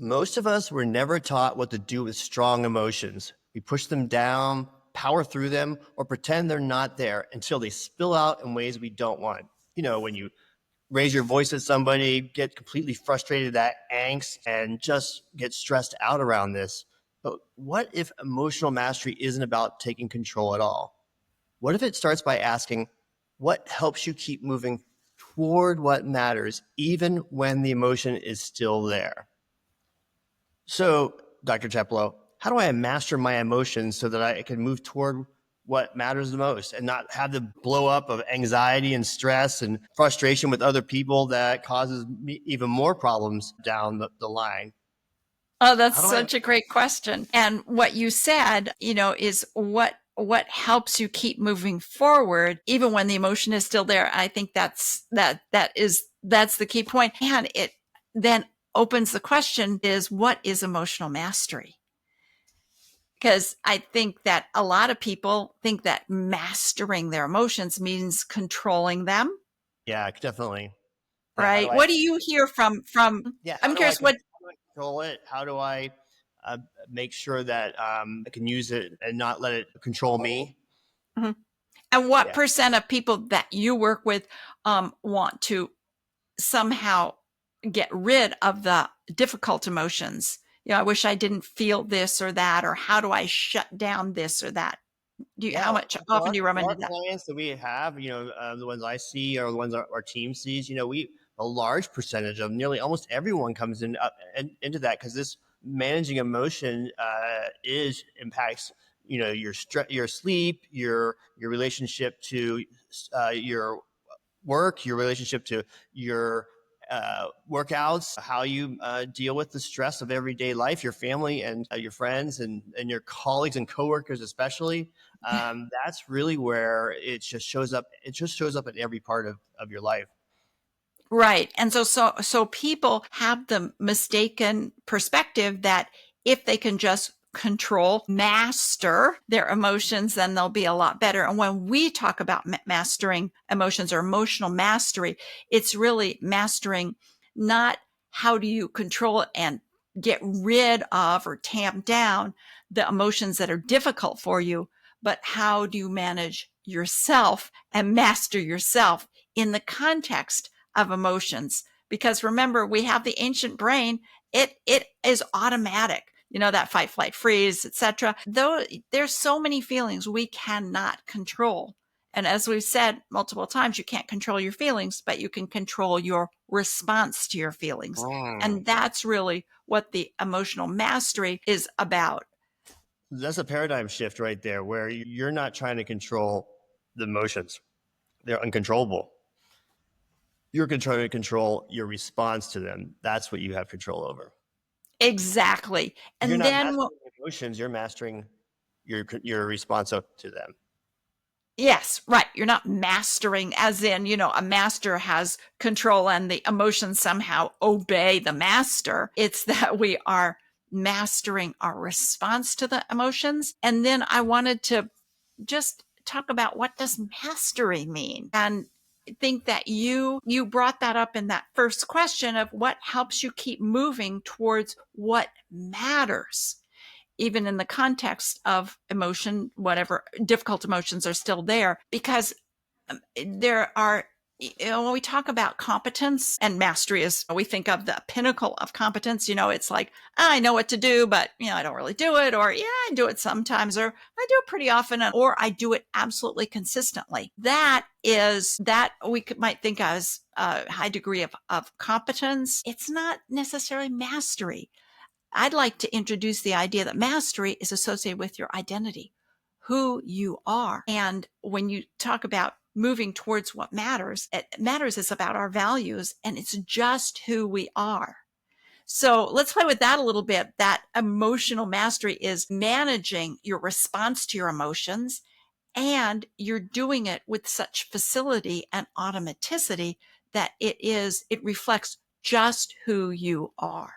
Most of us were never taught what to do with strong emotions. We push them down, power through them, or pretend they're not there until they spill out in ways we don't want. When you raise your voice at somebody, get completely frustrated at angst, and just get stressed out around this. But what if emotional mastery isn't about taking control at all? What if it starts by asking, what helps you keep moving toward what matters, even when the emotion is still there? So, Dr. Teplow, how do I master my emotions so that I can move toward what matters the most and not have the blow up of anxiety and stress and frustration with other people that causes me even more problems down the line? Oh, that's How do I? such a great question. And what you said, is what helps you keep moving forward even when the emotion is still there. I think that's the key point. And it then opens the question is, what is emotional mastery? Because I think that a lot of people think that mastering their emotions means controlling them, Yeah, definitely. Yeah, how do right? I? What do you hear Yeah, I'm curious what. how do I control it? How do I make sure that I can use it and not let it control me? Mhm. And what Yeah. percent of people that you work with want to somehow get rid of the difficult emotions? I wish I didn't feel this or that, or how do I shut down this or that? Yeah, How much so often do you run our into that? clients that we have, the ones I see or the ones our team sees, a large percentage of nearly almost everyone comes into that because this managing emotion is impacts, your sleep, your relationship to your work, your relationship to your workouts, how you deal with the stress of everyday life, your family and your friends and your colleagues and coworkers, especially. That's really where it just shows up. It just shows up in every part of your life. Right. And so people have the mistaken perspective that if they can just master their emotions, then they'll be a lot better. And when we talk about mastering emotions or emotional mastery, it's really mastering not how do you control and get rid of or tamp down the emotions that are difficult for you, but how do you manage yourself and master yourself in the context of emotions? Because remember, we have the ancient brain. It is automatic, that fight, flight, freeze, etc. Though there's so many feelings we cannot control. And as we've said multiple times, you can't control your feelings, but you can control your response to your feelings. Mm. And that's really what the emotional mastery is about. That's a paradigm shift right there, where you're not trying to control the emotions; they're uncontrollable. You're trying to control your response to them. That's what you have control over. Exactly. You're And not then mastering emotions, you're mastering your response to them. yes, right. You're not mastering, as in, a master has control and the emotions somehow obey the master. It's that we are mastering our response to the emotions. And then I wanted to just talk about, what does mastery mean? And I think that you brought that up in that first question of what helps you keep moving towards what matters, even in the context of emotion, whatever difficult emotions are still there, because there are, when we talk about competence and mastery, is we think of the pinnacle of competence. It's like, I know what to do, but I don't really do it, or yeah, I do it sometimes, or I do it pretty often, or I do it absolutely consistently. That might think as a high degree of competence. It's not necessarily mastery. I'd like to introduce the idea that mastery is associated with your identity, who you are. And when you talk about moving towards what matters, it matters is about our values, and it's just who we are. So let's play with that a little bit. That emotional mastery is managing your response to your emotions, and you're doing it with such facility and automaticity that it reflects just who you are.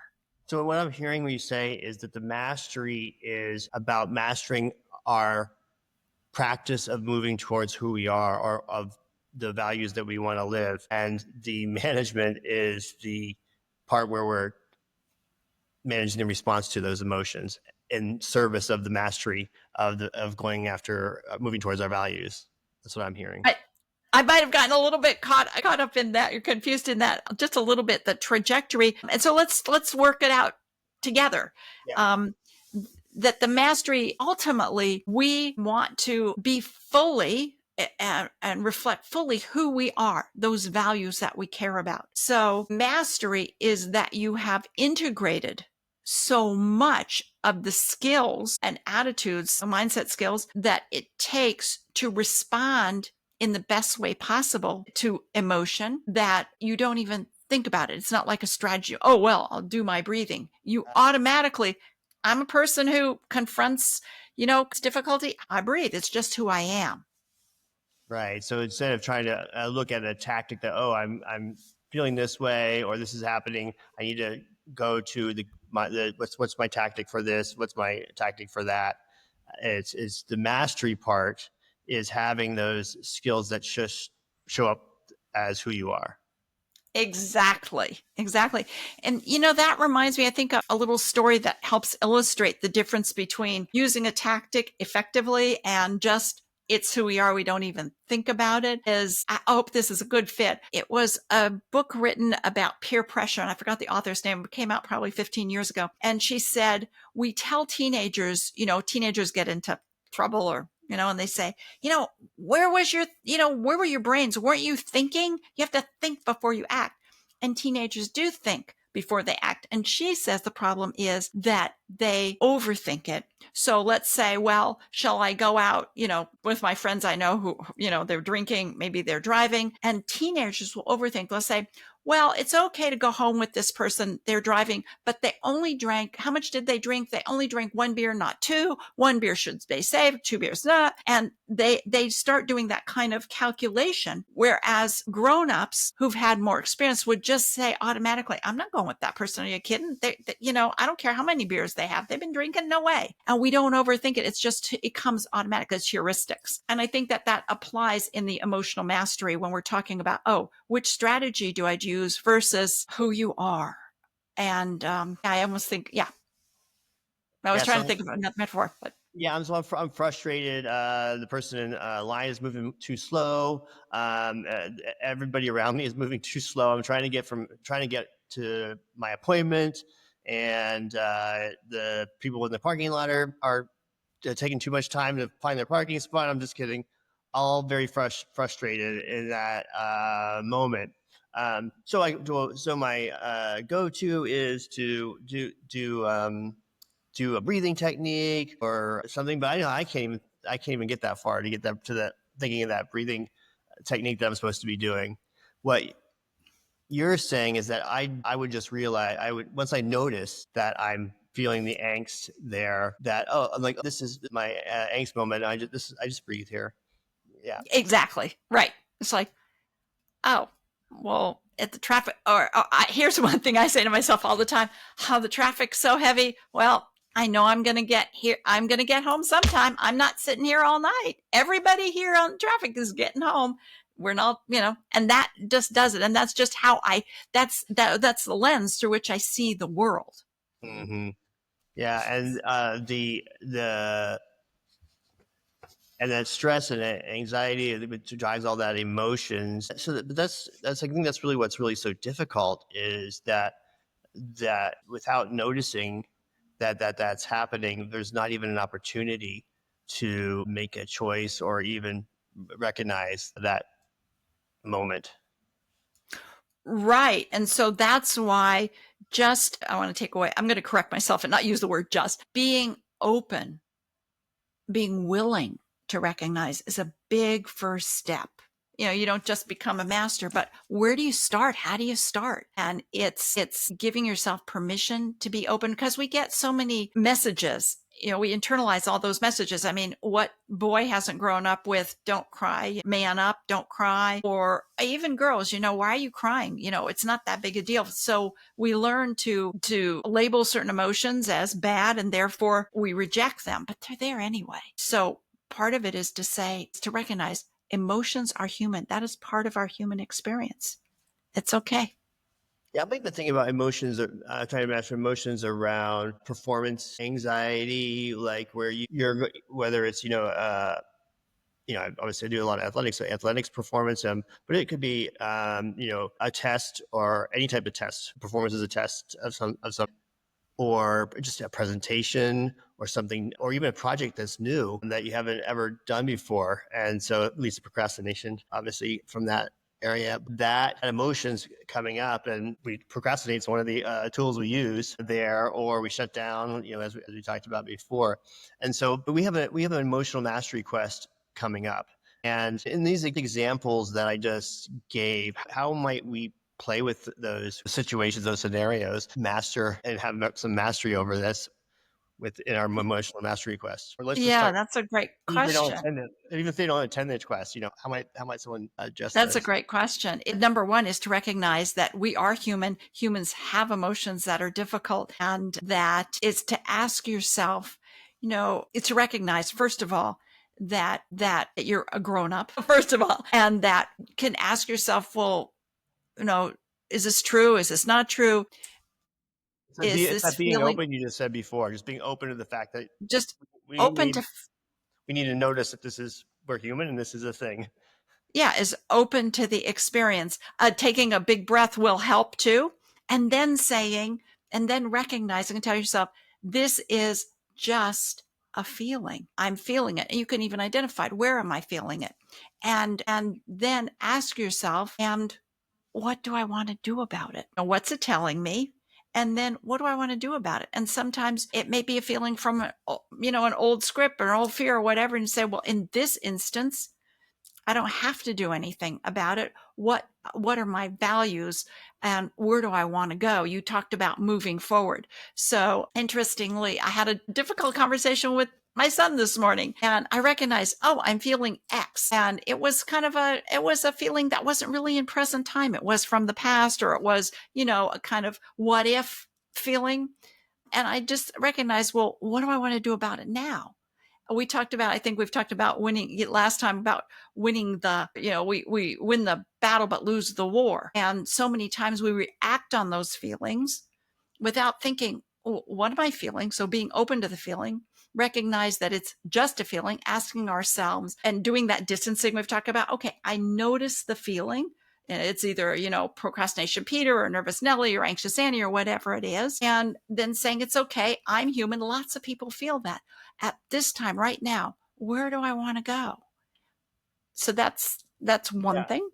So what I'm hearing you say is that the mastery is about mastering our practice of moving towards who we are or of the values that we want to live. And the management is the part where we're managing the response to those emotions in service of the mastery of going after moving towards our values. That's what I'm hearing. I might have gotten a little bit caught up in that. You're confused in that just a little bit, the trajectory. And so let's work it out together. Yeah. That the mastery, ultimately, we want to be fully and reflect fully who we are, those values that we care about. So mastery is that you have integrated so much of the skills and attitudes, mindset skills that it takes to respond in the best way possible to emotion, that you don't even think about it. It's not like a strategy. Oh, well, I'll do my breathing. You automatically, I'm a person who confronts, difficulty. I breathe. It's just who I am. Right. So instead of trying to look at a tactic that, oh, I'm feeling this way, or this is happening, I need to go to what's my tactic for this? What's my tactic for that? It's the mastery part is having those skills that just show up as who you are. Exactly. And that reminds me, I think, a little story that helps illustrate the difference between using a tactic effectively and just it's who we are. We don't even think about it. I hope this is a good fit. It was a book written about peer pressure, and I forgot the author's name. It came out probably 15 years ago. And she said, we tell teenagers, teenagers get into trouble or and they say, where were your brains? Weren't you thinking? You have to think before you act. And teenagers do think before they act. And she says the problem is that they overthink it. So let's say, well, shall I go out, with my friends I know who, they're drinking, maybe they're driving, and teenagers will overthink. They'll say, well, it's okay to go home with this person. They're driving, but they only drank, how much did they drink? They only drank one beer, not two. One beer should stay safe, two beers not. And they start doing that kind of calculation. Whereas grown-ups who've had more experience would just say automatically, I'm not going with that person. Are you kidding? I don't care how many beers they have. They've been drinking, no way. And we don't overthink it. It's just, it comes automatic. It's heuristics. And I think that applies in the emotional mastery when we're talking about, which strategy do I use versus who you are? And I almost think, I was trying to think of a metaphor, but yeah, I'm frustrated. The person in line is moving too slow. Everybody around me is moving too slow. I'm trying to get to my appointment, and the people in the parking lot are taking too much time to find their parking spot. I'm just kidding. All very frustrated in that moment. So my go-to is to do a breathing technique or something, but I can't even get that far to get that to that thinking of that breathing technique that I'm supposed to be doing. What you're saying is that I would just realize once I notice that I'm feeling the angst there, that I'm like, this is my angst moment. I just breathe here. Yeah, exactly right. It's like, oh, well, at the traffic, here's one thing I say to myself all the time: how the traffic's so heavy. Well, I know I'm going to get here. I'm going to get home sometime. I'm not sitting here all night. Everybody here on traffic is getting home. We're not, and that just does it. And that's just how that's the lens through which I see the world. mm-hmm. Yeah, and and that stress and anxiety, it drives all that emotions. So that's I think that's really what's really so difficult is that without noticing that's happening, there's not even an opportunity to make a choice or even recognize that moment. Right. And so that's why I want to take away, I'm going to correct myself and not use the word just. Being open, being willing to recognize is a big first step. You don't just become a master, but where do you start? How do you start? And it's giving yourself permission to be open, because we get so many messages. We internalize all those messages. I mean, what boy hasn't grown up with don't cry, man up, don't cry, or even girls, why are you crying? It's not that big a deal. So we learn to label certain emotions as bad, and therefore we reject them, but they're there anyway. So part of it is to recognize emotions are human. That is part of our human experience. It's okay. Yeah, I've been thinking about emotions, trying to master emotions around performance anxiety, like where you're, whether it's, obviously I do a lot of athletics, so athletics performance, but it could be, a test or any type of test. Performance is a test of some, or just a presentation or something, or even a project that's new that you haven't ever done before. And so it leads to procrastination, obviously, from that area. That emotions coming up, and we procrastinate is one of the tools we use there, or we shut down, as we talked about before. And so, but we have an emotional mastery quest coming up. And in these examples that I just gave, how might we play with those situations, those scenarios, master and have some mastery over this within our emotional mastery quest? Or let's just Yeah, talk, that's a great even if they don't question. attend it, even if they don't attend the quest, how might someone adjust That's a those? great question. Number one is to recognize that we are human. Humans have emotions that are difficult, and that is to ask yourself, it's to recognize, first of all, that you're a grown up, first of all, and that can ask yourself, well, you know, is this true? Is this not true? So Is it's this that being feeling open you just said before, just being open to the fact that just we open need to, we need to notice that we're human and this is a thing. yeah, is open to the experience. Taking a big breath will help too. And then and then recognizing and tell yourself, this is just a feeling. I'm feeling it. And you can even identify, where am I feeling it? And then ask yourself, and what do I want to do about it? Now, what's it telling me? And then what do I want to do about it? And sometimes it may be a feeling from, an old script or an old fear or whatever. And you say, well, in this instance, I don't have to do anything about it. What are my values, and where do I want to go? You talked about moving forward. So interestingly, I had a difficult conversation with my son this morning, and I recognized, oh, I'm feeling X. And it was a feeling that wasn't really in present time. It was from the past, or it was, a kind of what if feeling. And I just recognized, well, what do I want to do about it now? I think we've talked about winning last time, about winning we win the battle but lose the war. And so many times we react on those feelings without thinking, oh, what am I feeling? So being open to the feeling, recognize that it's just a feeling, asking ourselves and doing that distancing we've talked about. Okay, I notice the feeling. And it's either, procrastination Peter or nervous Nelly or anxious Annie or whatever it is. And then saying, it's okay. I'm human. Lots of people feel that at this time right now. Where do I want to go? So that's one Yeah. thing.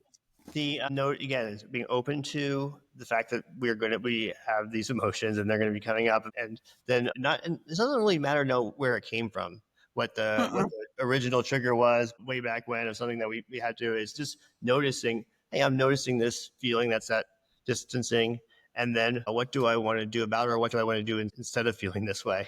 The note again is being open to the fact that we have these emotions and they're going to be coming up, and then not. And it doesn't really matter where it came from, what Mm-mm. the original trigger was way back when, of something that we had to. Is just noticing. Hey, I'm noticing this feeling. That's that distancing, and then what do I want to do about it, or what do I want to do instead of feeling this way?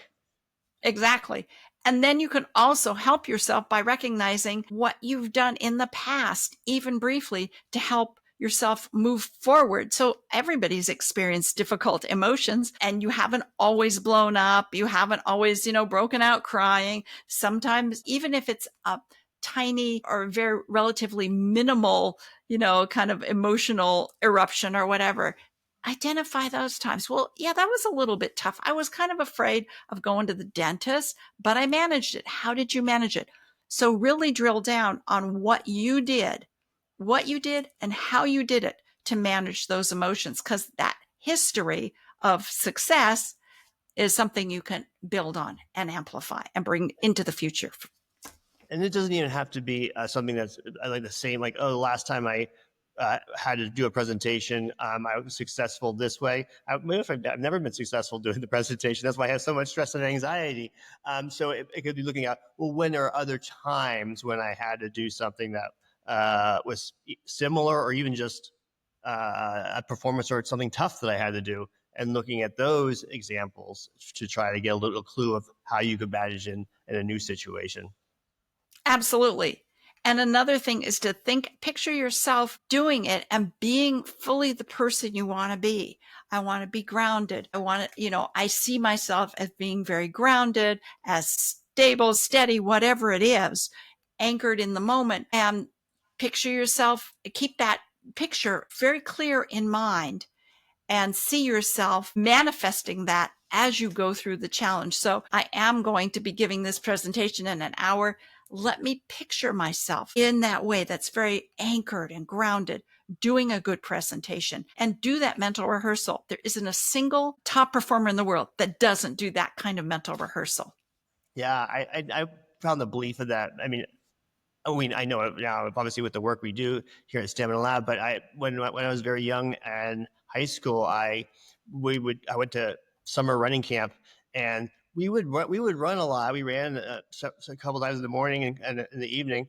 Exactly. And then you can also help yourself by recognizing what you've done in the past, even briefly, to help yourself move forward. So everybody's experienced difficult emotions, and you haven't always blown up. You haven't always, broken out crying. Sometimes, even if it's a tiny or very relatively minimal, kind of emotional eruption or whatever, identify those times. Well, yeah, that was a little bit tough. I was kind of afraid of going to the dentist, but I managed it. How did you manage it? So really drill down on what you did and how you did it to manage those emotions, because that history of success is something you can build on and amplify and bring into the future. And it doesn't even have to be something that's like the same, like, oh, last time I had to do a presentation, I was successful this way. I've never been successful doing the presentation. That's why I have so much stress and anxiety. So it could be looking at, well, when are other times when I had to do something that was similar, or even just a performance or something tough that I had to do, and looking at those examples to try to get a little clue of how you could manage in a new situation. Absolutely. And another thing is to picture yourself doing it and being fully the person you want to be. I want to be grounded. I see myself as being very grounded, as stable, steady, whatever it is, anchored in the moment. And picture yourself, keep that picture very clear in mind, and see yourself manifesting that as you go through the challenge. So I am going to be giving this presentation in an hour. Let me picture myself in that way that's very anchored and grounded, doing a good presentation, and do that mental rehearsal. There isn't a single top performer in the world that doesn't do that kind of mental rehearsal. Yeah, I found the belief of that. I know it now, obviously, with the work we do here at Stamina Lab. But when I was very young and high school, I went to summer running camp, and we would run a lot. We ran a couple times in the morning and in the evening,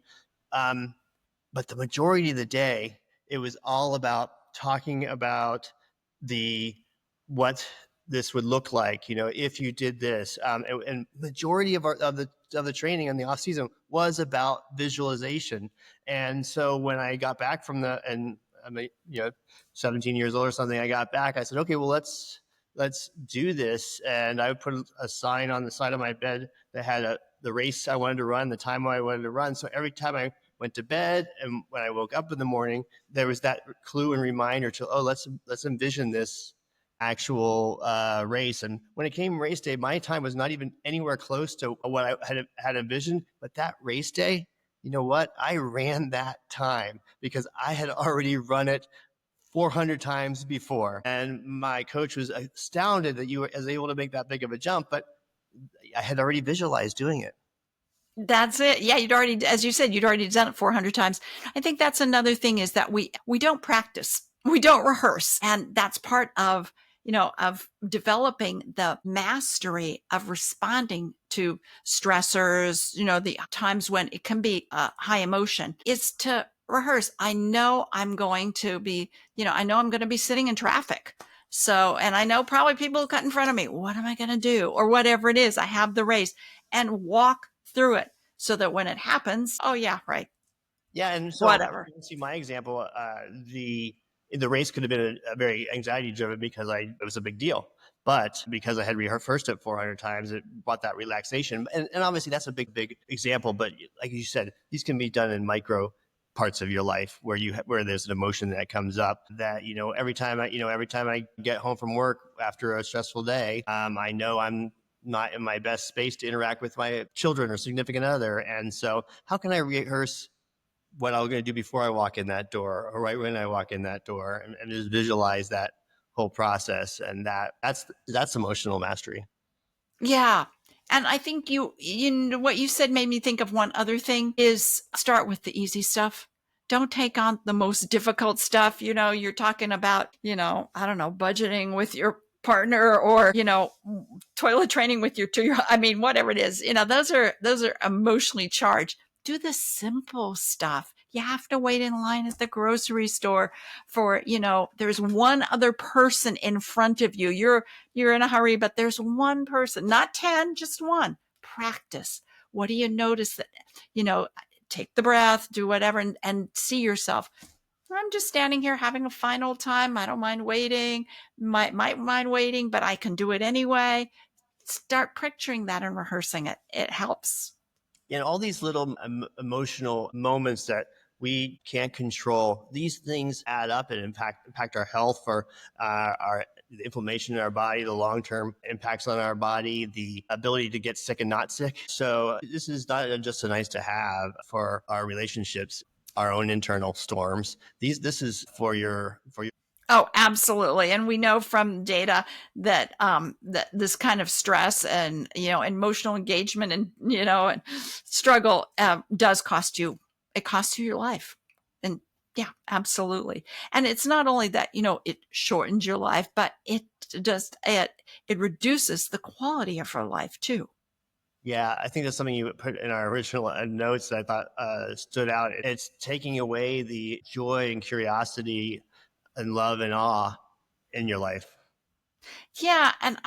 but the majority of the day, it was all about talking about the what this would look like, if you did this. And majority of the training in the off season was about visualization. And so when I got back and I'm 17 years old or something, I got back. I said, okay, well, let's do this. And I would put a sign on the side of my bed that had the race I wanted to run, the time I wanted to run. So every time I went to bed and when I woke up in the morning, there was that clue and reminder to, let's envision this actual race. And when it came race day, my time was not even anywhere close to what I had envisioned. But that race day, you know what? I ran that time because I had already run it 400 times before. And my coach was astounded that you were able to make that big of a jump, but I had already visualized doing it. That's it. Yeah, as you said, you'd already done it 400 times. I think that's another thing is that we don't practice. We don't rehearse. And that's part of, of developing the mastery of responding to stressors, the times when it can be high emotion, is to rehearse. I know I'm going to be sitting in traffic. So, and I know probably people will cut in front of me. What am I going to do? Or whatever it is, I have the race, and walk through it so that when it happens, oh yeah, right. Yeah, and so Whatever. you can see my example. The race could have been a very anxiety driven because it was a big deal, but because I had rehearsed it 400 times, it brought that relaxation. And obviously that's a big example. But like you said, these can be done in micro parts of your life where there's an emotion that comes up that every time I get home from work after a stressful day, I know I'm not in my best space to interact with my children or significant other. And so how can I rehearse what I'm going to do before I walk in that door or right when I walk in that door, and just visualize that whole process. And that's emotional mastery. Yeah. And I think what you said made me think of one other thing is start with the easy stuff. Don't take on the most difficult stuff. You're talking about, I don't know, budgeting with your partner or, toilet training with whatever it is, those are emotionally charged. Do the simple stuff. You have to wait in line at the grocery store for, there's one other person in front of you. You're in a hurry, but there's one person, not 10, just one. Practice. What do you notice that, take the breath, do whatever, and see yourself. I'm just standing here having a fine old time. I don't mind waiting. Might mind waiting, but I can do it anyway. Start picturing that and rehearsing it. It helps. All these little emotional moments that we can't control, these things add up and impact our health, or our the inflammation in our body, the long-term impacts on our body, the ability to get sick and not sick. So this is not just a nice to have for our relationships, our own internal storms. This is for your. Oh, absolutely. And we know from data that that this kind of stress and emotional engagement and struggle does cost you. It costs you your life. And yeah, absolutely. And it's not only that it shortens your life, but it reduces the quality of your life too. Yeah, I think that's something you put in our original notes that I thought stood out. It's taking away the joy and curiosity and love and awe in your life. Yeah, and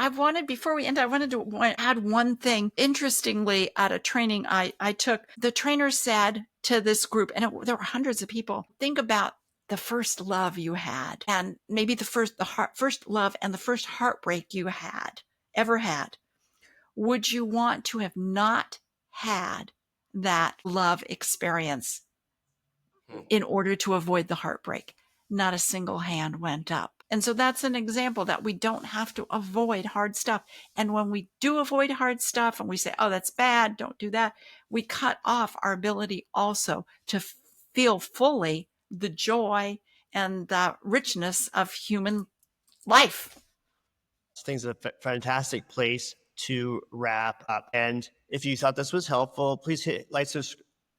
before we end, I wanted to add one thing. Interestingly, at a training I took, the trainer said to this group, and there were hundreds of people, think about the first love you had, and maybe the first love and the first heartbreak you ever had. Would you want to have not had that love experience in order to avoid the heartbreak? Not a single hand went up. And so that's an example that we don't have to avoid hard stuff. And when we do avoid hard stuff and we say, oh, that's bad, don't do that, we cut off our ability also to feel fully the joy and the richness of human life. I think it's a fantastic place to wrap up. And if you thought this was helpful, please hit like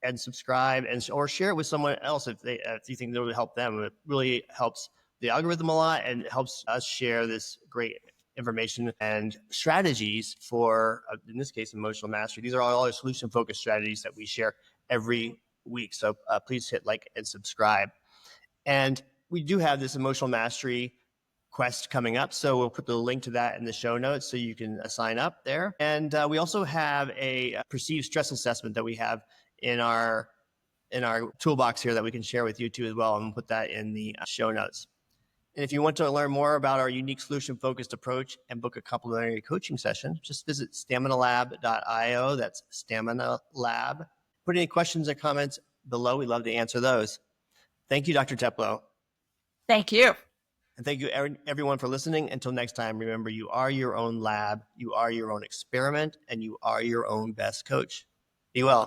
and subscribe, and or share it with someone else if you think it would help them. It really helps the algorithm a lot and helps us share this great information and strategies for, in this case, emotional mastery. These are all our solution-focused strategies that we share every week. So please hit like and subscribe. And we do have this emotional mastery quest coming up, so we'll put the link to that in the show notes so you can sign up there. And we also have a perceived stress assessment that we have in our toolbox here that we can share with you too as well, and we'll put that in the show notes. And if you want to learn more about our unique solution-focused approach and book a complimentary coaching session, just visit staminalab.io. That's Stamina Lab. Put any questions or comments below. We'd love to answer those. Thank you, Dr. Teplow. Thank you. And thank you, everyone, for listening. Until next time, remember, you are your own lab, you are your own experiment, and you are your own best coach. Be well.